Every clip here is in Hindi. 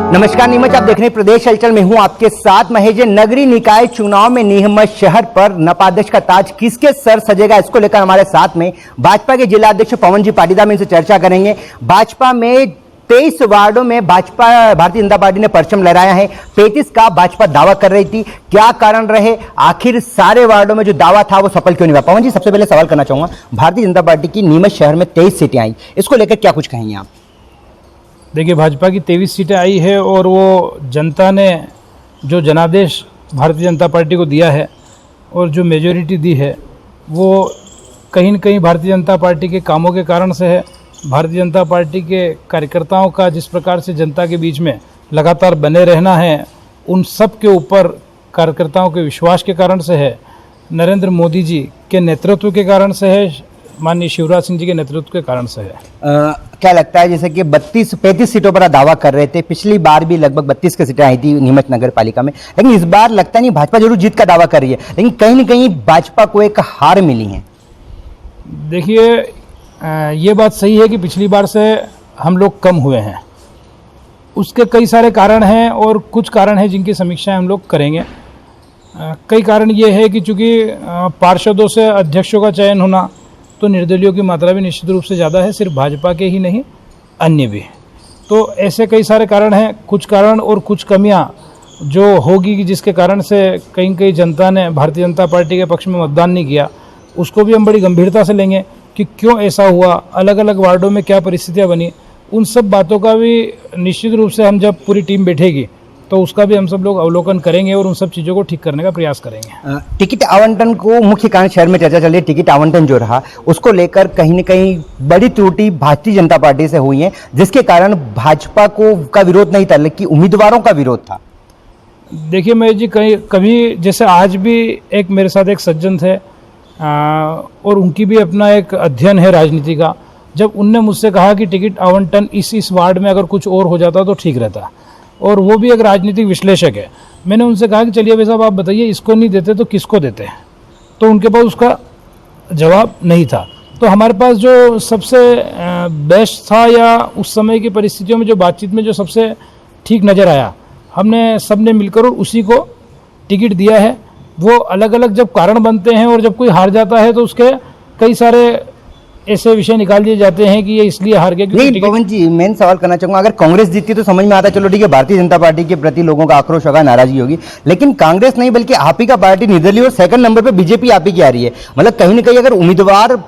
नमस्कार नीमच, आप देख रहे हैं प्रदेश हलचल में हूं आपके साथ महेश। नगरीय निकाय चुनाव में नीमच शहर पर नपाध्यक्ष का ताज किसके सर सजेगा, इसको लेकर हमारे साथ में भाजपा के जिला अध्यक्ष पवन जी पाटीदार में इनसे चर्चा करेंगे। भाजपा में 23 वार्डों में भारतीय जनता पार्टी ने परचम लहराया है, 35 का भाजपा दावा कर रही थी। क्या कारण रहे, आखिर सारे वार्डों में जो दावा था वो सफल क्यों नहीं हुआ? पवन जी, सबसे पहले सवाल करना चाहूंगा, भारतीय जनता पार्टी की नीमच शहर में 23 सीटें आई, इसको लेकर क्या कुछ कहेंगे आप? देखिए, भाजपा की 23 सीटें आई है और वो जनता ने जो जनादेश भारतीय जनता पार्टी को दिया है और जो मेजॉरिटी दी है वो कहीं न कहीं भारतीय जनता पार्टी के कामों के कारण से है। भारतीय जनता पार्टी के कार्यकर्ताओं का जिस प्रकार से जनता के बीच में लगातार बने रहना है, उन सब के ऊपर कार्यकर्ताओं के विश्वास के कारण से है। नरेंद्र मोदी जी के नेतृत्व के कारण से है, माननीय शिवराज सिंह जी के नेतृत्व के कारण से है। क्या लगता है, जैसे कि 35 सीटों पर दावा कर रहे थे, पिछली बार भी लगभग 32 की सीटें आई थी नीमच नगर पालिका में, लेकिन इस बार लगता नहीं, भाजपा जरूर जीत का दावा कर रही है लेकिन कहीं न कहीं भाजपा को एक हार मिली है। देखिए, ये बात सही है कि पिछली बार से हम लोग कम हुए हैं, उसके कई सारे कारण हैं और कुछ कारण हैं जिनकी समीक्षा हम लोग करेंगे। कई कारण ये है कि चूँकि पार्षदों से अध्यक्षों का चयन होना, तो निर्दलीयों की मात्रा भी निश्चित रूप से ज़्यादा है, सिर्फ भाजपा के ही नहीं अन्य भी। तो ऐसे कई सारे कारण हैं, कुछ कारण और कुछ कमियां जो होगी कि जिसके कारण से कहीं जनता ने भारतीय जनता पार्टी के पक्ष में मतदान नहीं किया, उसको भी हम बड़ी गंभीरता से लेंगे कि क्यों ऐसा हुआ, अलग अलग वार्डों में क्या परिस्थितियाँ बनी, उन सब बातों का भी निश्चित रूप से हम जब पूरी टीम बैठेगी तो उसका भी हम सब लोग अवलोकन करेंगे और उन सब चीज़ों को ठीक करने का प्रयास करेंगे। टिकट आवंटन को मुख्य कारण शहर में चर्चा चल रही है, टिकट आवंटन जो रहा उसको लेकर कहीं न कहीं बड़ी त्रुटि भारतीय जनता पार्टी से हुई है, जिसके कारण भाजपा को का विरोध नहीं था लेकिन उम्मीदवारों का विरोध था। देखिए महेश जी, कभी जैसे आज भी एक मेरे साथ एक सज्जन थे और उनकी भी अपना एक अध्ययन है राजनीति का, जब उनने मुझसे कहा कि टिकट आवंटन इस वार्ड में अगर कुछ और हो जाता तो ठीक रहता, और वो भी एक राजनीतिक विश्लेषक है। मैंने उनसे कहा कि चलिए भाई साहब, आप बताइए इसको नहीं देते तो किसको देते हैं, तो उनके पास उसका जवाब नहीं था। तो हमारे पास जो सबसे बेस्ट था या उस समय की परिस्थितियों में जो बातचीत में जो सबसे ठीक नज़र आया, हमने सबने मिलकर और उसी को टिकट दिया है। वो अलग अलग जब कारण बनते हैं और जब कोई हार जाता है तो उसके कई सारे ऐसे विषय निकाल दिए जाते हैं कि ये इसलिए हार गया। नहीं पवन जी, मैं सवाल करना चाहूंगा, अगर कांग्रेस जीतती तो समझ में आता, चलो ठीक है, भारतीय जनता पार्टी के प्रति लोगों का आक्रोश होगा, नाराजगी होगी, लेकिन कांग्रेस नहीं बल्कि आप ही का पार्टी निर्दलीय और सेकंड नंबर पे बीजेपी आप ही की आ रही है। मतलब कहीं ना कहीं अगर उम्मीदवार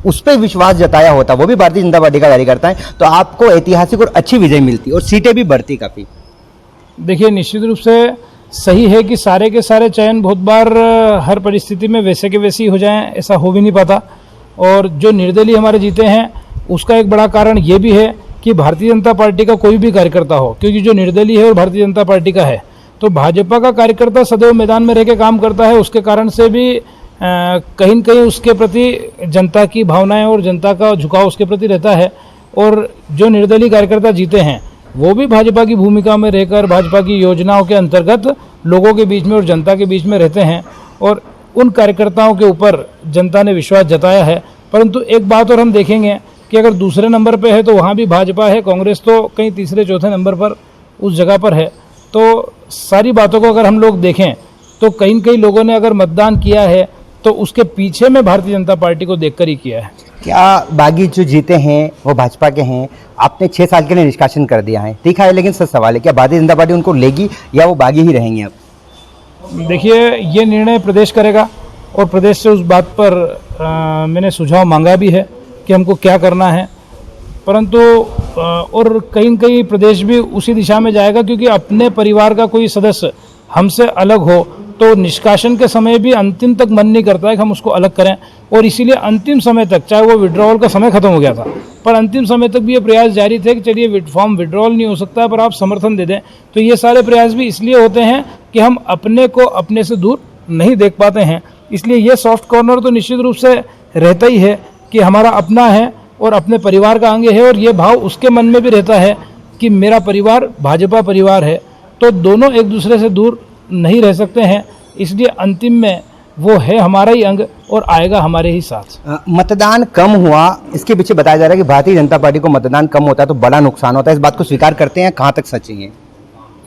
उस पर विश्वास जताया होता, वो भी भारतीय जनता पार्टी का कार्यकर्ता है, तो आपको ऐतिहासिक और अच्छी विजय मिलती और सीटें भी बढ़ती काफी। देखिए, निश्चित रूप से सही है कि सारे के सारे चयन बहुत बार हर परिस्थिति में वैसे के वैसे ही हो जाएं, ऐसा हो भी नहीं पाता। और जो निर्दलीय हमारे जीते हैं उसका एक बड़ा कारण ये भी है कि भारतीय जनता पार्टी का कोई भी कार्यकर्ता हो, क्योंकि जो निर्दलीय है और भारतीय जनता पार्टी का है, तो भाजपा का कार्यकर्ता सदैव मैदान में रह के काम करता है, उसके कारण से भी कहीं न कहीं उसके प्रति जनता की भावनाएं और जनता का झुकाव उसके प्रति रहता है। और जो निर्दलीय कार्यकर्ता जीते हैं वो भी भाजपा की भूमिका में रहकर भाजपा की योजनाओं के अंतर्गत लोगों के बीच में और जनता के बीच में रहते हैं, और उन कार्यकर्ताओं के ऊपर जनता ने विश्वास जताया है। परंतु एक बात और हम देखेंगे कि अगर दूसरे नंबर पे है तो वहाँ भी भाजपा है, कांग्रेस तो कहीं तीसरे चौथे नंबर पर उस जगह पर है। तो सारी बातों को अगर हम लोग देखें तो कहीं न कहीं लोगों ने अगर मतदान किया है तो उसके पीछे में भारतीय जनता पार्टी को देखकर ही किया है। क्या बागी जो जीते हैं वो भाजपा के हैं, आपने 6 साल के लिए निष्कासन कर दिया है, ठीक है, लेकिन सच सवाल है, क्या भारतीय जनता पार्टी उनको लेगी या वो बागी ही रहेंगे? अब देखिए, ये निर्णय प्रदेश करेगा और प्रदेश से उस बात पर मैंने सुझाव मांगा भी है कि हमको क्या करना है। परंतु और कहीं न कहीं प्रदेश भी उसी दिशा में जाएगा, क्योंकि अपने परिवार का कोई सदस्य हमसे अलग हो तो निष्कासन के समय भी अंतिम तक मन नहीं करता है कि हम उसको अलग करें, और इसीलिए अंतिम समय तक, चाहे वो विड्रॉल का समय खत्म हो गया था, पर अंतिम समय तक भी ये प्रयास जारी थे कि चलिए फॉर्म विड्रॉल नहीं हो सकता पर आप समर्थन दे दें। तो ये सारे प्रयास भी इसलिए होते हैं कि हम अपने को अपने से दूर नहीं देख पाते हैं, इसलिए ये सॉफ्ट कॉर्नर तो निश्चित रूप से रहता ही है कि हमारा अपना है और अपने परिवार का अंग है, और ये भाव उसके मन में भी रहता है कि मेरा परिवार भाजपा परिवार है, तो दोनों एक दूसरे से दूर नहीं रह सकते हैं। इसलिए अंतिम में वो है हमारा ही अंग और आएगा हमारे ही साथ। मतदान कम हुआ, इसके पीछे बताया जा रहा है कि भारतीय जनता पार्टी को मतदान कम होता है तो बड़ा नुकसान होता है, इस बात को स्वीकार करते हैं, कहाँ तक सच है?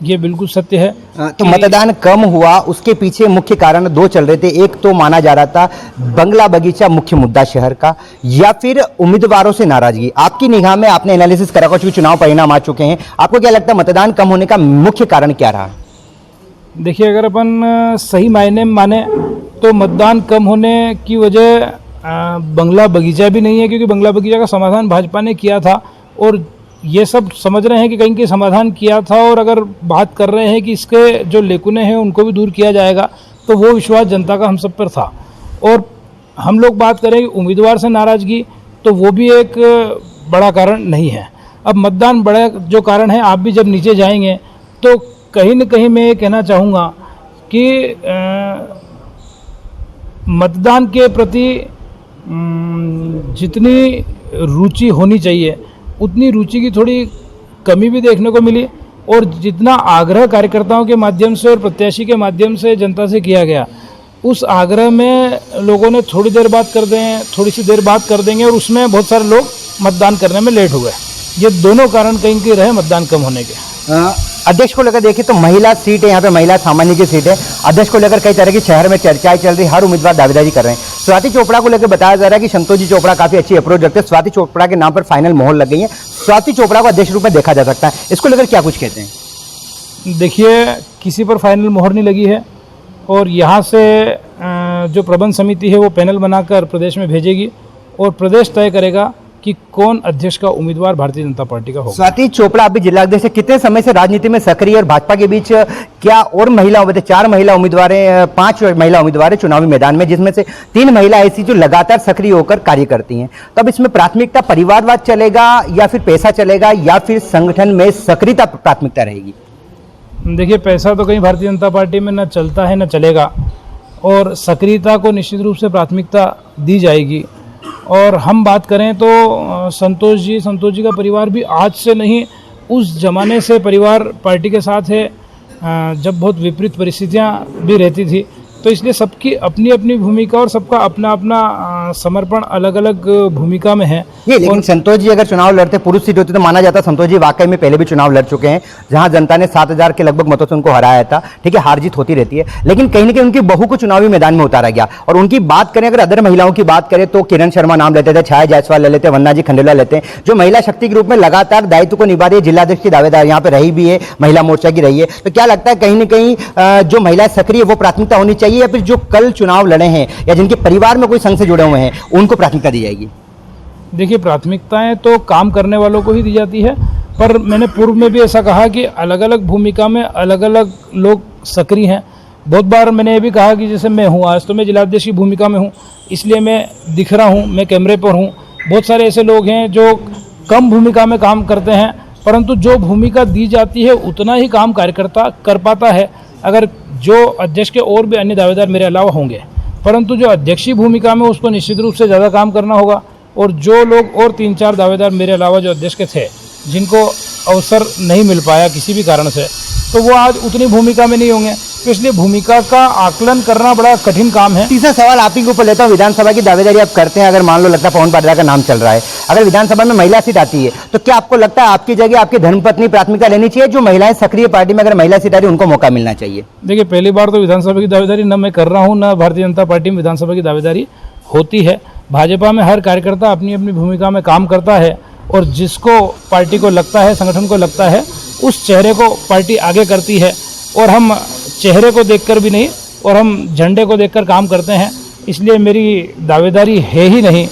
ये बिल्कुल सत्य है। तो मतदान कम हुआ, उसके पीछे मुख्य कारण दो चल रहे थे। एक तो माना जा रहा था बंगला बगीचा मुख्य मुद्दा शहर का, या फिर उम्मीदवारों से नाराजगी। आपकी निगाह में, आपने एनालिसिस करा, क्योंकि चुनाव परिणाम आ चुके हैं, आपको क्या लगता है मतदान कम होने का मुख्य कारण क्या रहा? देखिए, अगर अपन सही मायने में माने तो मतदान कम होने की वजह बंगला बगीचा भी नहीं है, क्योंकि बंगला बगीचा का समाधान भाजपा ने किया था और ये सब समझ रहे हैं कि कहीं समाधान किया था, और अगर बात कर रहे हैं कि इसके जो लेकुने हैं उनको भी दूर किया जाएगा, तो वो विश्वास जनता का हम सब पर था। और हम लोग बात करें कि उम्मीदवार से नाराज़गी, तो वो भी एक बड़ा कारण नहीं है। अब मतदान बड़ा जो कारण है, आप भी जब नीचे जाएंगे तो कहीं न कहीं मैं ये कहना चाहूँगा कि मतदान के प्रति जितनी रुचि होनी चाहिए उतनी रुचि की थोड़ी कमी भी देखने को मिली, और जितना आग्रह कार्यकर्ताओं के माध्यम से और प्रत्याशी के माध्यम से जनता से किया गया, उस आग्रह में लोगों ने थोड़ी देर बात कर दें, थोड़ी सी देर बात कर देंगे, और उसमें बहुत सारे लोग मतदान करने में लेट हो गए। ये दोनों कारण कहीं के रहे मतदान कम होने के। अध्यक्ष को लेकर देखिए तो महिला सीट है, यहाँ पे महिला सामान्य की सीट है। अध्यक्ष को लेकर कई तरह की शहर में चर्चाएं चल रही, हर उम्मीदवार दावेदारी कर रहे हैं। स्वाति चोपड़ा को लेकर बताया जा रहा है कि संतोष जी चोपड़ा काफी अच्छी अप्रोच रखते हैं, स्वाति चोपड़ा के नाम पर फाइनल मोहर लग गई है, स्वाति चोपड़ा को अध्यक्ष रूप में देखा जा सकता है। इसको लेकर क्या कुछ कहते हैं? देखिए, किसी पर फाइनल मोहर नहीं लगी है, और यहाँ से जो प्रबंध समिति है वो पैनल बनाकर प्रदेश में भेजेगी, और प्रदेश तय करेगा कि कौन अध्यक्ष का उम्मीदवार भारतीय जनता पार्टी का होगा। स्वाति चोपड़ा अभी जिला अध्यक्ष है, कितने समय से राजनीति में सक्रिय, और भाजपा के बीच क्या और महिला उम्मीदवार, 4 महिला उम्मीदवार, 5 महिला उम्मीदवार है चुनावी मैदान में, जिसमें से 3 महिला ऐसी जो लगातार सक्रिय होकर कार्य करती हैं। तब इसमें प्राथमिकता परिवारवाद चलेगा, या फिर पैसा चलेगा, या फिर संगठन में सक्रियता प्राथमिकता रहेगी? देखिए, पैसा तो कहीं भारतीय जनता पार्टी में न चलता है न चलेगा, और सक्रियता को निश्चित रूप से प्राथमिकता दी जाएगी। और हम बात करें तो संतोष जी का परिवार भी आज से नहीं, उस जमाने से परिवार पार्टी के साथ है, जब बहुत विपरीत परिस्थितियां भी रहती थी, तो इसलिए सबकी अपनी अपनी भूमिका और सबका अपना अपना समर्पण अलग अलग भूमिका में है। ये लेकिन संतोष जी अगर चुनाव लड़ते, पुरुष सीट होती, तो माना जाता संतोष जी वाकई में पहले भी चुनाव लड़ चुके हैं, जहां जनता ने 7,000 के लगभग मतों से उनको हराया था। ठीक है, हार जीत होती रहती है, लेकिन कहीं ना कहीं उनकी बहू को चुनावी मैदान में उतारा गया। और उनकी बात करें, अगर अदर महिलाओं की बात करें तो किरण शर्मा नाम लेते थे, छाया जायसवाल ले लेते, वंदना जी खंडेलवाल लेते हैं, जो महिला शक्ति के रूप में लगातार दायित्व को निभा रही है। जिलाध्यक्ष की दावेदार यहाँ पे रही भी है, महिला मोर्चा की रही है। तो क्या लगता है कहीं ना कहीं जो महिला सक्रिय वो प्राथमिकता होनी चाहिए, या फिर जो कल चुनाव लड़े हैं या जिनके परिवार में कोई संघ से जुड़े हुए हैं उनको प्राथमिकता दी जाएगी? देखिए, प्राथमिकताएं तो काम करने वालों को ही दी जाती है, पर मैंने पूर्व में भी ऐसा कहा कि अलग अलग भूमिका में अलग अलग लोग सक्रिय हैं। बहुत बार मैंने ये भी कहा कि जैसे मैं हूँ, आज तो मैं जिलाध्यक्ष की भूमिका में हूँ, इसलिए मैं दिख रहा हूँ, मैं कैमरे पर हूँ। बहुत सारे ऐसे लोग हैं जो कम भूमिका में काम करते हैं, परंतु जो भूमिका दी जाती है उतना ही काम कार्यकर्ता कर पाता है। अगर जो अध्यक्ष के और भी अन्य दावेदार मेरे अलावा होंगे, परंतु जो अध्यक्षीय भूमिका में उसको निश्चित रूप से ज़्यादा काम करना होगा। और जो लोग और 3-4 दावेदार मेरे अलावा जो अध्यक्ष के थे, जिनको अवसर नहीं मिल पाया किसी भी कारण से, तो वो आज उतनी भूमिका में नहीं होंगे। तो इसलिए भूमिका का आकलन करना बड़ा कठिन काम है। तीसरा सवाल आप ही के ऊपर लेता हूँ, विधानसभा की दावेदारी आप करते हैं, अगर मान लो लगता है पवन पाटिल का नाम चल रहा है, अगर विधानसभा में महिला सीट आती है, तो क्या आपको लगता है आपकी जगह आपकी धर्मपत्नी प्राथमिकता लेनी चाहिए? जो महिलाएं सक्रिय पार्टी में अगर महिला सीट आ रही है उनको मौका मिलना चाहिए? देखिए, पहली बार तो विधानसभा की दावेदारी न मैं कर रहा हूँ, न भारतीय जनता पार्टी में विधानसभा की दावेदारी होती है। भाजपा में हर कार्यकर्ता अपनी अपनी भूमिका में काम करता है, और जिसको पार्टी को लगता है, संगठन को लगता है, उस चेहरे को पार्टी आगे करती है। और हम चेहरे को देखकर भी नहीं, और हम झंडे को देखकर काम करते हैं। इसलिए मेरी दावेदारी है ही नहीं,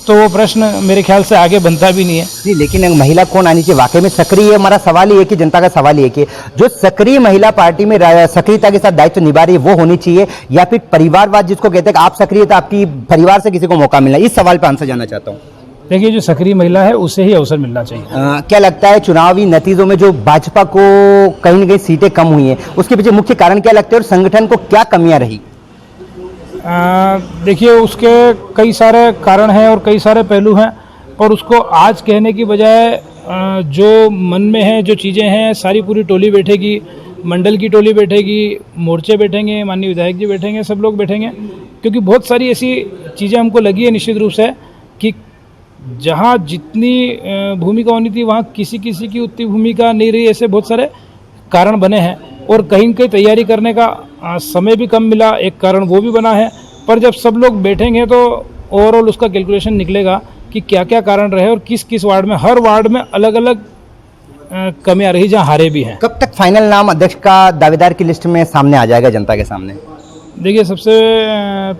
तो वो प्रश्न मेरे ख्याल से आगे बनता भी नहीं है। जी, लेकिन महिला कौन आनी चाहिए वाकई में सक्रिय? हमारा सवाल ये कि जनता का सवाल ये कि जो सक्रिय महिला पार्टी में सक्रियता के साथ दायित्व निभा रही है वो होनी चाहिए, या फिर परिवारवाद जिसको कहते हैं कि आप सक्रिय तो आपकी परिवार से किसी को मौका मिलना? इस सवाल पर आंसर जानना चाहता हूँ। देखिए, जो सक्रिय महिला है उसे ही अवसर मिलना चाहिए। क्या लगता है चुनावी नतीजों में जो भाजपा को कहीं ना कहीं सीटें कम हुई हैं, उसके पीछे मुख्य कारण क्या लगता है, और संगठन को क्या कमियां रही? देखिए, उसके कई सारे कारण हैं और कई सारे पहलू हैं, पर उसको आज कहने की बजाय जो मन में है, जो चीज़ें हैं, सारी पूरी टोली बैठेगी, मंडल की टोली बैठेगी, मोर्चे बैठेंगे, माननीय विधायक जी बैठेंगे, सब लोग बैठेंगे, क्योंकि बहुत सारी ऐसी चीज़ें हमको लगी है निश्चित रूप से कि जहाँ जितनी भूमिका होनी थी वहाँ किसी किसी की उतनी भूमिका नहीं रही। ऐसे बहुत सारे कारण बने हैं और कहीं न कहीं तैयारी करने का समय भी कम मिला, एक कारण वो भी बना है। पर जब सब लोग बैठेंगे तो ओवरऑल उसका कैलकुलेशन निकलेगा कि क्या क्या कारण रहे और किस किस वार्ड में, हर वार्ड में अलग अलग कमियां रही जहाँ हारे भी हैं। कब तक फाइनल नाम अध्यक्ष का दावेदार की लिस्ट में सामने आ जाएगा जनता के सामने? देखिए, सबसे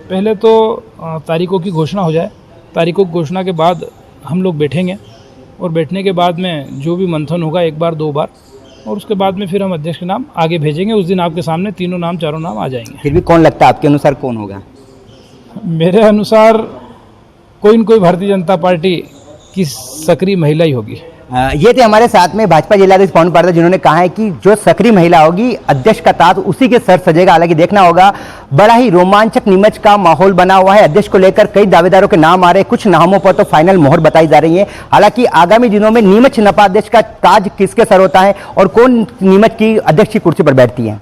पहले तो तारीखों की घोषणा हो जाए, तारीखों की घोषणा के बाद हम लोग बैठेंगे और बैठने के बाद में जो भी मंथन होगा, एक बार 2 बार, और उसके बाद में फिर हम अध्यक्ष के नाम आगे भेजेंगे। उस दिन आपके सामने तीनों नाम, चारों नाम आ जाएंगे। फिर भी कौन लगता है आपके अनुसार कौन होगा? मेरे अनुसार कोई न कोई भारतीय जनता पार्टी की सक्रिय महिला ही होगी। ये थे हमारे साथ में भाजपा जिलाध्यक्ष पवन पारदा, जिन्होंने कहा है कि जो सक्रिय महिला होगी अध्यक्ष का ताज उसी के सर सजेगा। हालांकि देखना होगा, बड़ा ही रोमांचक नीमच का माहौल बना हुआ है। अध्यक्ष को लेकर कई दावेदारों के नाम आ रहे हैं, कुछ नामों पर तो फाइनल मोहर बताई जा रही है। हालांकि आगामी दिनों में नीमच नपाध्यक्ष का ताज किसके सर होता है और कौन नीमच की अध्यक्ष की कुर्सी पर बैठती है,